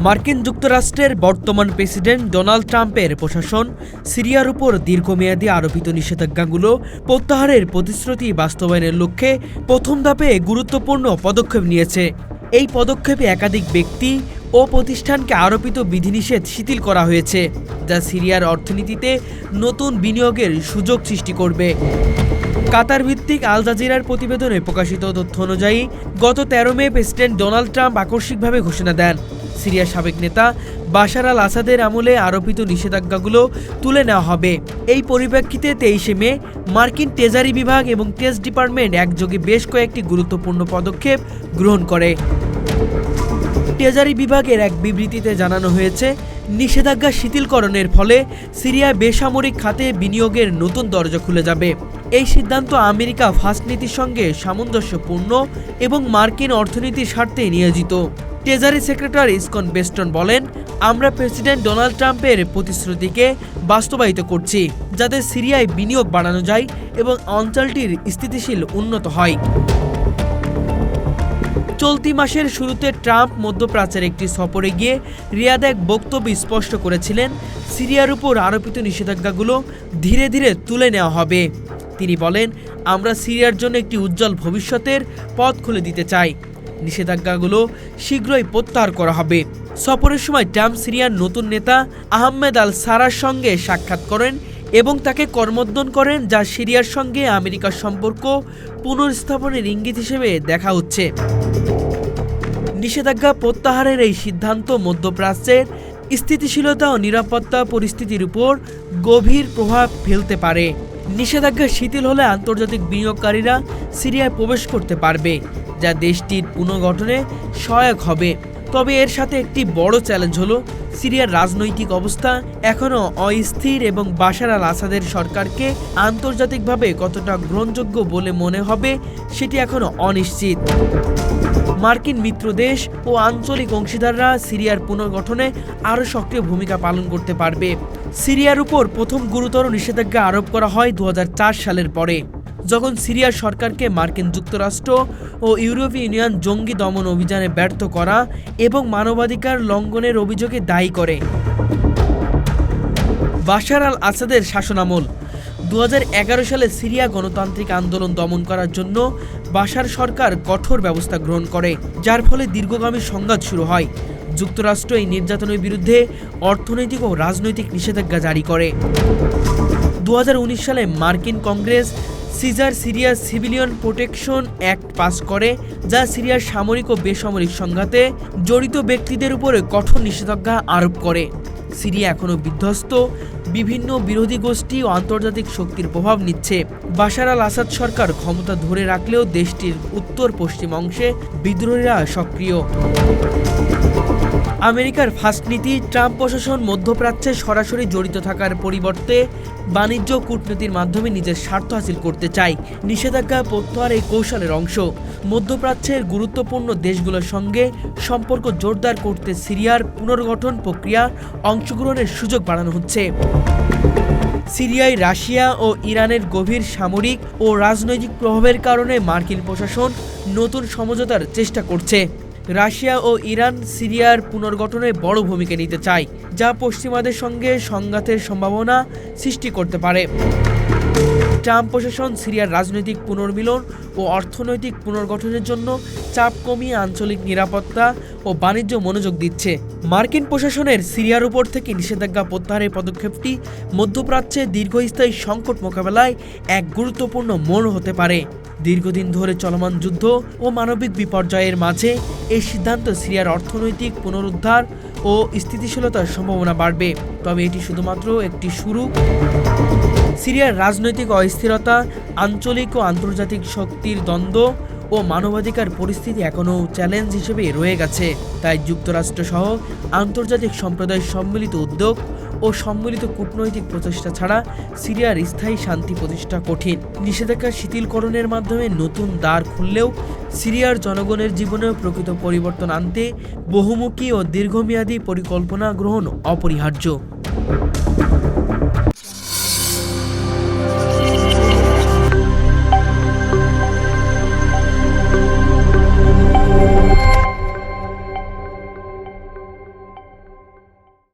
মার্কিন যুক্তরাষ্ট্রের বর্তমান প্রেসিডেন্ট ডোনাল্ড ট্রাম্পের প্রশাসন সিরিয়ার উপর দীর্ঘমেয়াদী আরোপিত নিষেধাজ্ঞাগুলো প্রত্যাহারের প্রতিশ্রুতি বাস্তবায়নের লক্ষ্যে প্রথম ধাপে গুরুত্বপূর্ণ পদক্ষেপ নিয়েছে। এই পদক্ষেপে একাধিক ব্যক্তি ও প্রতিষ্ঠানকে আরোপিত বিধিনিষেধ শিথিল করা হয়েছে, যা সিরিয়ার অর্থনীতিতে নতুন বিনিয়োগের সুযোগ সৃষ্টি করবে। কাতার ভিত্তিক আল জাজিরার প্রতিবেদনে প্রকাশিত তথ্য অনুযায়ী গত 13 মে প্রেসিডেন্ট ডোনাল্ড ট্রাম্প আকস্মিকভাবে ঘোষণা দেন সিরিয়ার সাবেক নেতা বাশার আল আসাদের আমলে আরোপিত নিষেধাজ্ঞাগুলো তুলে নেওয়া হবে। এই পরিপ্রেক্ষিতে 23 মে মার্কিন ট্রেজারি বিভাগ এবং স্টেট ডিপার্টমেন্ট একযোগে বেশ কয়েকটি গুরুত্বপূর্ণ পদক্ষেপ গ্রহণ করে। ট্রেজারি বিভাগের এক বিবৃতিতে জানানো হয়েছে, নিষেধাজ্ঞা শিথিলকরণের ফলে সিরিয়ায় বেসামরিক খাতে বিনিয়োগের নতুন দরজা খুলে যাবে। এই সিদ্ধান্ত আমেরিকা ফার্স্ট নীতির সঙ্গে সামঞ্জস্যপূর্ণ এবং মার্কিন অর্থনীতির স্বার্থে নিয়োজিত। ট্রেজারি সেক্রেটারি স্কট বেস্টন বলেন, আমরা প্রেসিডেন্ট ডোনাল্ড ট্রাম্পের প্রতিশ্রুতিকে বাস্তবায়িত করছি, যাতে সিরিয়ায় বিনিয়োগ বাড়ানো যায় এবং অঞ্চলটির স্থিতিশীল উন্নত হয়। চলতি মাসের শুরুতে ট্রাম্প মধ্যপ্রাচ্যের একটি সফরে গিয়ে রিয়াদে এক বক্তব্য স্পষ্ট করেছিলেন, সিরিয়ার উপর আরোপিত নিষেধাজ্ঞাগুলো ধীরে ধীরে তুলে নেওয়া হবে। তিনি বলেন, আমরা সিরিয়ার জন্য একটি উজ্জ্বল ভবিষ্যতের পথ খুলে দিতে চাই। নিষেধাজ্ঞাগুলো শীঘ্রই প্রত্যাহার করা হবে। সফরের সময় ট্রাম্প সিরিয়ার নতুন নেতা আহমেদ আল সারার সঙ্গে সাক্ষাৎ করেন এবং তাকে করমর্দন করেন, যা সিরিয়ার সঙ্গে আমেরিকার সম্পর্ক পুনর্স্থাপনের ইঙ্গিত হিসেবে দেখা হচ্ছে। নিষেধাজ্ঞা প্রত্যাহারের এই সিদ্ধান্ত মধ্যপ্রাচ্যের স্থিতিশীলতা ও নিরাপত্তা পরিস্থিতির উপর গভীর প্রভাব ফেলতে পারে। নিষেধাজ্ঞা শিথিল হলে আন্তর্জাতিক বিনিয়োগকারীরা সিরিয়ায় প্রবেশ করতে পারবে, যা দেশটির পুনর্গঠনে সহায়ক হবে। তবে এর সাথে একটি বড় চ্যালেঞ্জ হলো, সিরিয়ার রাজনৈতিক অবস্থা এখনও অস্থির এবং বাশার আল আসাদের সরকারকে আন্তর্জাতিকভাবে কতটা গ্রহণযোগ্য বলে মনে হবে সেটি এখনও অনিশ্চিত। মার্কিন মিত্রদেশ ও আঞ্চলিক অংশীদাররা সিরিয়ার পুনর্গঠনে আরও সক্রিয় ভূমিকা পালন করতে পারবে। সিরিয়ার উপর প্রথম গুরুতর নিষেধাজ্ঞা আরোপ করা হয় 2004 সালের পরে, যখন সিরিয়ার সরকারকে মার্কিন যুক্তরাষ্ট্র ও ইউরোপীয় ইউনিয়ন জঙ্গি দমন অভিযানে ব্যর্থ করা এবং মানবাধিকার লঙ্ঘনের অভিযোগে দায়ী করে। বাশার আল আসাদের শাসনামল 2011 সালে সিরিয়া গণতান্ত্রিক আন্দোলন দমন করার জন্য বাশার সরকার কঠোর ব্যবস্থা গ্রহণ করে, যার ফলে দীর্ঘগামী সংঘাত শুরু হয়। যুক্তরাষ্ট্র এই নির্যাতনের বিরুদ্ধে অর্থনৈতিক ও রাজনৈতিক নিষেধাজ্ঞা জারি করে। 2019 সালে মার্কিন Congress Caesar Syria civilian protection act pass করে, যা সিরিয়ার সামরিক ও বেসামরিক সংঘাতে জড়িত ব্যক্তিদের উপরে কঠোর নিষেধাজ্ঞা আরোপ করে। সিরিয়া এখনও বিধ্বস্ত, বিভিন্ন বিরোধী গোষ্ঠী ও আন্তর্জাতিক শক্তির প্রভাব নিচ্ছে। বাশার আল আসাদ সরকার ক্ষমতা ধরে রাখলেও দেশটির উত্তর পশ্চিম অংশে বিদ্রোহীরা সক্রিয়। আমেরিকার ফার্স্ট নীতি, ট্রাম্প প্রশাসন মধ্যপ্রাচ্যে সরাসরি জড়িত থাকার পরিবর্তে বাণিজ্য কূটনীতির মাধ্যমে নিজের স্বার্থ হাসিল করতে চায়। নিষেধাজ্ঞা প্রত্যাহার এই কৌশলের অংশ। মধ্যপ্রাচ্যের গুরুত্বপূর্ণ দেশগুলোর সঙ্গে সম্পর্ক জোরদার করতে সিরিয়ার পুনর্গঠন প্রক্রিয়া অংশগ্রহণের সুযোগ বাড়ানো হচ্ছে। সিরিয়ায় রাশিয়া ও ইরানের গভীর সামরিক ও রাজনৈতিক প্রভাবের কারণে মার্কিন প্রশাসন নতুন সমঝোতার চেষ্টা করছে। রাশিয়া ও ইরান সিরিয়ার পুনর্গঠনে বড় ভূমিকা নিতে চায়, যা পশ্চিমাদের সঙ্গে সংঘাতের সম্ভাবনা সৃষ্টি করতে পারে। ট্রাম্প প্রশাসন সিরিয়ার রাজনৈতিক পুনর্মিলন ও অর্থনৈতিক পুনর্গঠনের জন্য চাপ কমিয়ে আঞ্চলিক নিরাপত্তা ও বাণিজ্য মনোযোগ দিচ্ছে। মার্কিন প্রশাসনের সিরিয়ার উপর থেকে নিষেধাজ্ঞা প্রত্যাহারের পদক্ষেপটি মধ্যপ্রাচ্যে দীর্ঘস্থায়ী সংকট মোকাবেলায় এক গুরুত্বপূর্ণ মোড় হতে পারে। দীর্ঘদিন ধরে চলমান যুদ্ধ ও মানবিক বিপর্যয়ের মাঝে এই সিদ্ধান্ত সিরিয়ার অর্থনৈতিক পুনরুদ্ধার ও স্থিতিশীলতার সম্ভাবনা বাড়বে। তবে এটি শুধুমাত্র একটি শুরু। সিরিয়ার রাজনৈতিক অস্থিরতা, আঞ্চলিক ও আন্তর্জাতিক শক্তির দ্বন্দ্ব ও মানবাধিকার পরিস্থিতি এখনও চ্যালেঞ্জ হিসেবে রয়ে গেছে। তাই যুক্তরাষ্ট্র সহ আন্তর্জাতিক সম্প্রদায়ের সম্মিলিত উদ্যোগ ও সম্মিলিত কূটনৈতিক প্রচেষ্টা ছাড়া সিরিয়ার স্থায়ী শান্তি প্রতিষ্ঠা কঠিন। নিষেধাজ্ঞা শিথিলকরণের মাধ্যমে নতুন দ্বার খুললেও সিরিয়ার জনগণের জীবনেও প্রকৃত পরিবর্তন আনতে বহুমুখী ও দীর্ঘমেয়াদী পরিকল্পনা গ্রহণ অপরিহার্য।